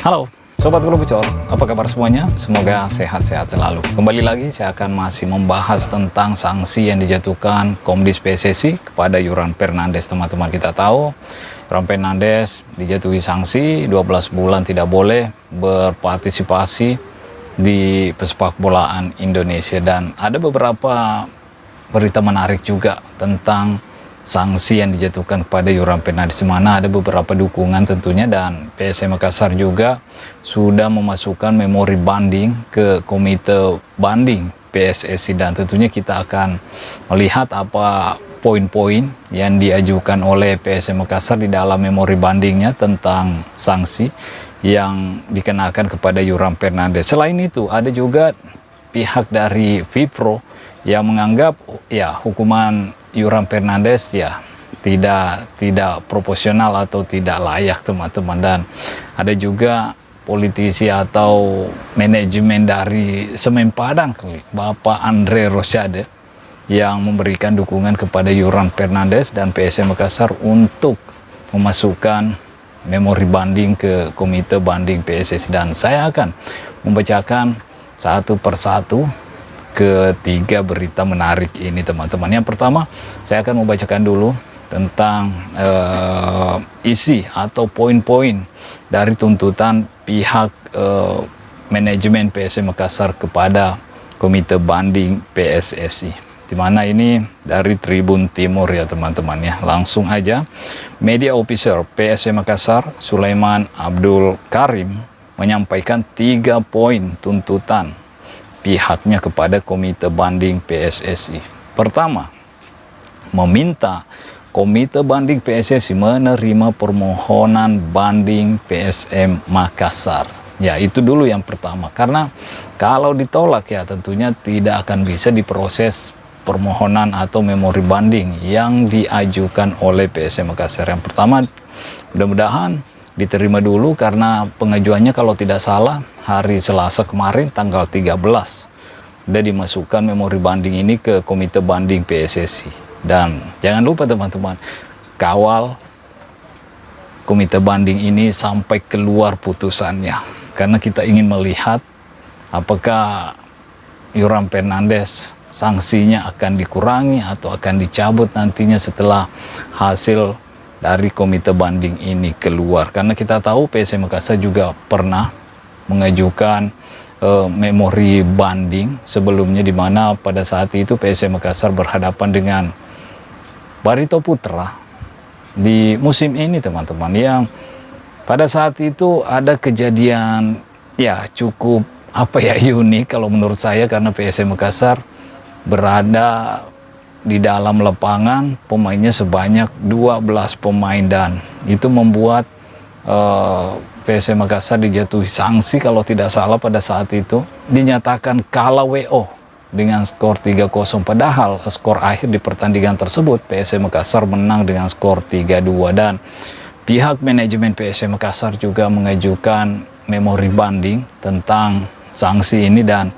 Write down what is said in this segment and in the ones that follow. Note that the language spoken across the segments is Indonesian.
Halo Sobat Bola Bocor, apa kabar semuanya? Semoga sehat-sehat selalu. Kembali lagi saya akan masih membahas tentang sanksi yang dijatuhkan Komdis PSSI kepada Yoran Fernandes. Teman-teman, kita tahu Yoran Fernandes dijatuhi sanksi 12 bulan tidak boleh berpartisipasi di pesepak bolaan Indonesia. Dan ada beberapa berita menarik juga tentang sanksi yang dijatuhkan pada Yoran Fernandes, di mana ada beberapa dukungan tentunya, dan PSM Makassar juga sudah memasukkan memori banding ke Komite Banding PSSI, dan tentunya kita akan melihat apa poin-poin yang diajukan oleh PSM Makassar di dalam memori bandingnya tentang sanksi yang dikenakan kepada Yoran Fernandes. Selain itu ada juga pihak dari FIPRO yang menganggap ya hukuman Yoran Fernandes ya tidak proporsional atau tidak layak, teman-teman. Dan ada juga politisi atau manajemen dari Semen Padang, Bapak Andre Rosiade, yang memberikan dukungan kepada Yoran Fernandes dan PSM Makassar untuk memasukkan memori banding ke Komite Banding PSSI. Dan saya akan membacakan satu persatu ketiga berita menarik ini, teman-teman. Yang pertama, saya akan membacakan dulu tentang isi atau poin-poin dari tuntutan pihak manajemen PSM Makassar kepada Komite Banding PSSI, di mana ini dari Tribun Timur ya, teman-teman ya. Langsung aja, media officer PSM Makassar Sulaiman Abdul Karim menyampaikan 3 poin tuntutan pihaknya kepada Komite Banding PSSI. Pertama, meminta Komite Banding PSSI menerima permohonan banding PSM Makassar. Ya, itu dulu yang pertama. Karena kalau ditolak ya tentunya tidak akan bisa diproses permohonan atau memori banding yang diajukan oleh PSM Makassar. Yang pertama, mudah-mudahan diterima dulu, karena pengajuannya kalau tidak salah hari Selasa kemarin tanggal 13 udah dimasukkan memori banding ini ke Komite Banding PSSI. Dan jangan lupa teman-teman, kawal Komite Banding ini sampai keluar putusannya, karena kita ingin melihat apakah Yoran Fernandes sanksinya akan dikurangi atau akan dicabut nantinya setelah hasil dari Komite Banding ini keluar. Karena kita tahu PSM Makassar juga pernah mengajukan memori banding sebelumnya, di mana pada saat itu PSM Makassar berhadapan dengan Barito Putra di musim ini, teman-teman, yang pada saat itu ada kejadian ya cukup unik kalau menurut saya, karena PSM Makassar berada di dalam lapangan, pemainnya sebanyak 12 pemain, dan itu membuat PSM Makassar dijatuhi sanksi kalau tidak salah pada saat itu, dinyatakan kalah WO dengan skor 3-0, padahal skor akhir di pertandingan tersebut PSM Makassar menang dengan skor 3-2. Dan pihak manajemen PSM Makassar juga mengajukan memori banding tentang sanksi ini, dan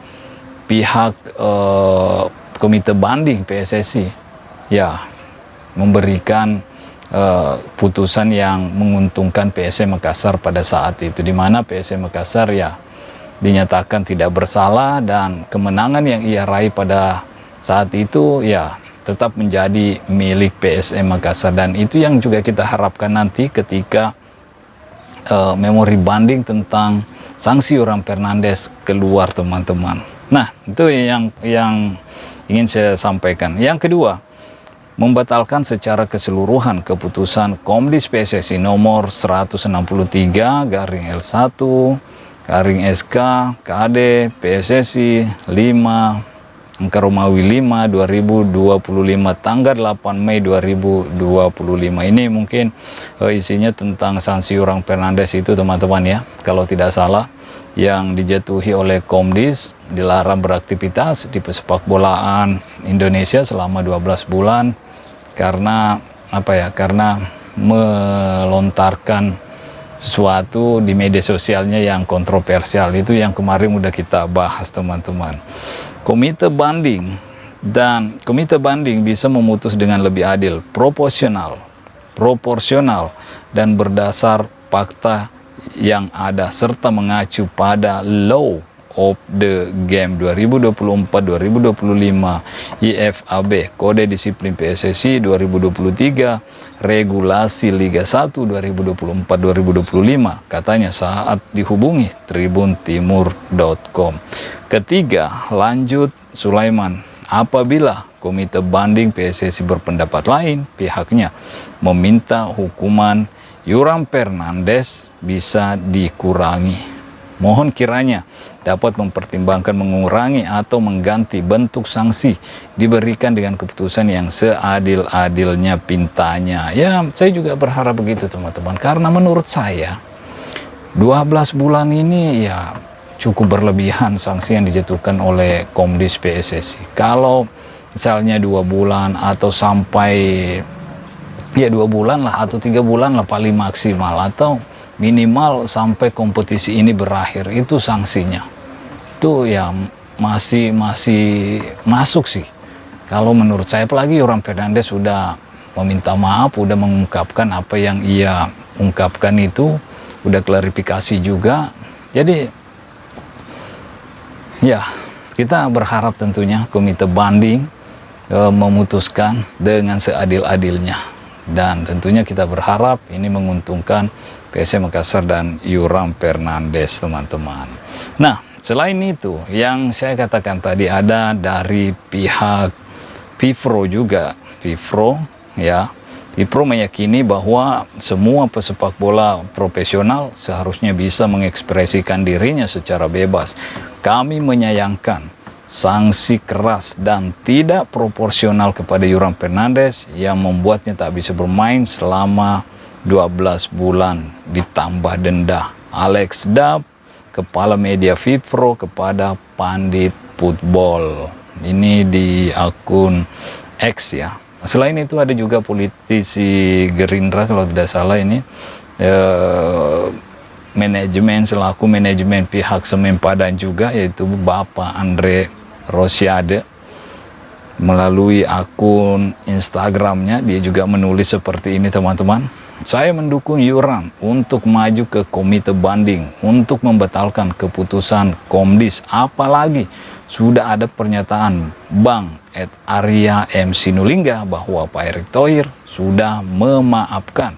pihak Komite Banding PSSI ya memberikan putusan yang menguntungkan PSM Makassar pada saat itu, di mana PSM Makassar ya dinyatakan tidak bersalah, dan kemenangan yang ia raih pada saat itu ya tetap menjadi milik PSM Makassar. Dan itu yang juga kita harapkan nanti ketika memori banding tentang sanksi Yoran Fernandes keluar, teman-teman. Nah, itu yang ingin saya sampaikan. Yang kedua, membatalkan secara keseluruhan keputusan Komdis PSSI nomor 163/L1/SK KD PSSI 5 Romawi 5 2025 tanggal 8 Mei 2025. Ini mungkin isinya tentang sanksi Yoran Fernandes itu, teman-teman ya. Kalau tidak salah, yang dijatuhi oleh Komdis dilarang beraktivitas di pesepak bolaan Indonesia selama 12 bulan karena karena melontarkan sesuatu di media sosialnya yang kontroversial. Itu yang kemarin udah kita bahas, teman-teman. Komite Banding bisa memutus dengan lebih adil, proporsional dan berdasar fakta yang ada serta mengacu pada Law of the Game 2024-2025 IFAB, Kode Disiplin PSSI 2023, Regulasi Liga 1 2024-2025, katanya saat dihubungi tribuntimur.com. Ketiga, lanjut Sulaiman, apabila Komite Banding PSSI berpendapat lain, pihaknya meminta hukuman Yoram Fernandes bisa dikurangi. Mohon kiranya dapat mempertimbangkan mengurangi atau mengganti bentuk sanksi diberikan dengan keputusan yang seadil-adilnya pintanya. Ya, saya juga berharap begitu teman-teman, karena menurut saya 12 bulan ini ya cukup berlebihan sanksi yang dijatuhkan oleh Komdis PSSI. Kalau misalnya 2 bulan atau sampai ya 2 bulan lah atau 3 bulan lah paling maksimal, atau minimal sampai kompetisi ini berakhir, itu sanksinya. Itu ya masih masuk sih kalau menurut saya. Apalagi Yoram Fernandes sudah meminta maaf, udah mengungkapkan apa yang ia ungkapkan, itu udah klarifikasi juga. Jadi ya kita berharap tentunya Komite Banding memutuskan dengan seadil-adilnya, dan tentunya kita berharap ini menguntungkan PSM Makassar dan Yoram Fernandes, teman-teman. Nah, selain itu yang saya katakan tadi, ada dari pihak FIFPro juga. FIFPro meyakini bahwa semua pesepak bola profesional seharusnya bisa mengekspresikan dirinya secara bebas. Kami menyayangkan sanksi keras dan tidak proporsional kepada Yoram Fernandes yang membuatnya tak bisa bermain selama 12 bulan ditambah denda. Alex Dab, Kepala Media FIFPro, kepada Pandit Football. Ini di akun X ya. Selain itu ada juga politisi Gerindra kalau tidak salah ini, selaku manajemen pihak Semen Padang juga, yaitu Bapak Andre Rosiade. Melalui akun Instagramnya dia juga menulis seperti ini, teman-teman. Saya mendukung Yoram untuk maju ke Komite Banding untuk membatalkan keputusan Komdis. Apalagi sudah ada pernyataan Bang Arya M. Sinulinga bahwa Pak Erick Thohir sudah memaafkan.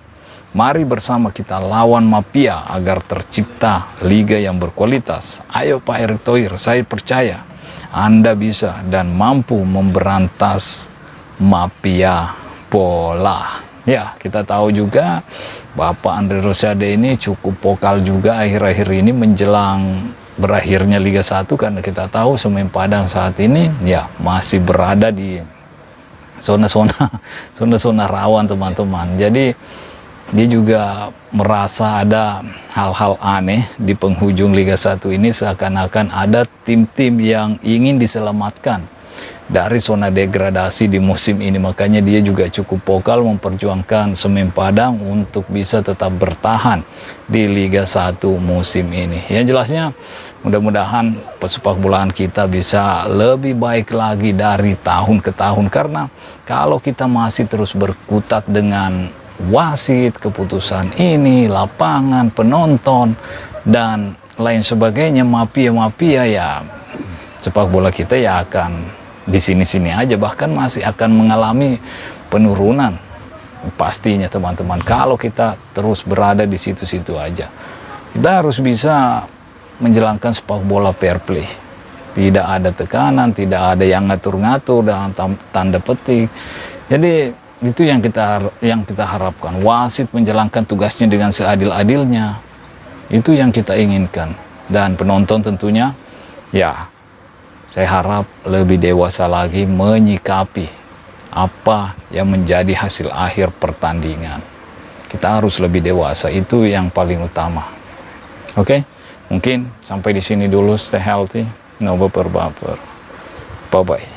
Mari bersama kita lawan mafia agar tercipta liga yang berkualitas. Ayo Pak Erick Thohir, saya percaya Anda bisa dan mampu memberantas mafia bola. Ya, kita tahu juga Bapak Andre Rosiade ini cukup vokal juga akhir-akhir ini menjelang berakhirnya Liga 1, karena kita tahu Semen Padang saat ini ya masih berada di zona rawan, teman-teman. Jadi dia juga merasa ada hal-hal aneh di penghujung Liga 1 ini, seakan-akan ada tim-tim yang ingin diselamatkan dari zona degradasi di musim ini. Makanya dia juga cukup vokal memperjuangkan Semen Padang untuk bisa tetap bertahan di Liga 1 musim ini. Yang jelasnya mudah-mudahan pesepak bolaan kita bisa lebih baik lagi dari tahun ke tahun, karena kalau kita masih terus berkutat dengan wasit, keputusan ini, lapangan, penonton, dan lain sebagainya, mafia-mafia, ya sepak bola kita ya akan di sini-sini aja, bahkan masih akan mengalami penurunan pastinya, teman-teman, kalau kita terus berada di situ-situ aja. Kita harus bisa menjalankan sepak bola fair play, tidak ada tekanan, tidak ada yang ngatur-ngatur dalam tanda petik. Jadi itu yang kita harapkan, wasit menjalankan tugasnya dengan seadil-adilnya. Itu yang kita inginkan, dan penonton tentunya ya saya harap lebih dewasa lagi menyikapi apa yang menjadi hasil akhir pertandingan. Kita harus lebih dewasa, itu yang paling utama. Oke, mungkin sampai di sini dulu. Stay healthy, no baper-baper. Bye-bye.